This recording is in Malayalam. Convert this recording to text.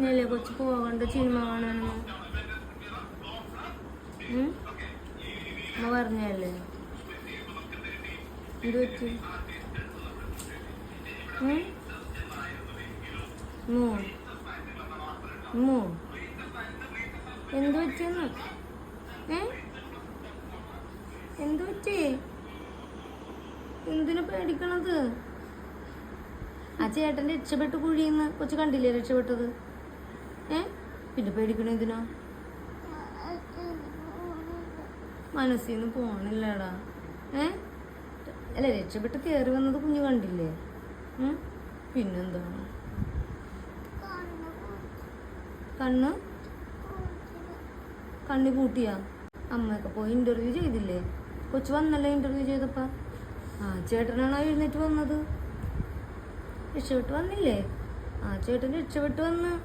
പറഞ്ഞല്ലേ കൊച്ചു പോകണ്ട സിനിമ കാണാനൊന്നും. അമ്മ പറഞ്ഞല്ലേ? എന്ത് പറ്റി? എന്ത് പറ്റിയെന്ന്? എന്ത് പറ്റി? എന്തിനു പേടിക്കണത്? ആ ചേട്ടൻ രക്ഷപ്പെട്ട് കുഴിയുന്ന കൊച്ചു കണ്ടില്ലേ രക്ഷപ്പെട്ടത്? പിന്നെ പേടിക്കണ എന്തിനാ? മനസ്സിൽ നിന്ന് പോണില്ലടാ. അല്ല, രക്ഷപ്പെട്ട് കയറി വന്നത് കുഞ്ഞു കണ്ടില്ലേ? പിന്നെന്താണ്? കണ്ണി പൂട്ടിയാ? അമ്മയൊക്കെ പോയി ഇന്റർവ്യൂ ചെയ്തില്ലേ? കൊച്ചു വന്നല്ലേ ഇന്റർവ്യൂ ചെയ്തപ്പ? ചേട്ടനാണോ എഴുന്നേറ്റ് വന്നത്? രക്ഷപ്പെട്ട് വന്നില്ലേ? ചേട്ടൻ രക്ഷപ്പെട്ട് വന്ന്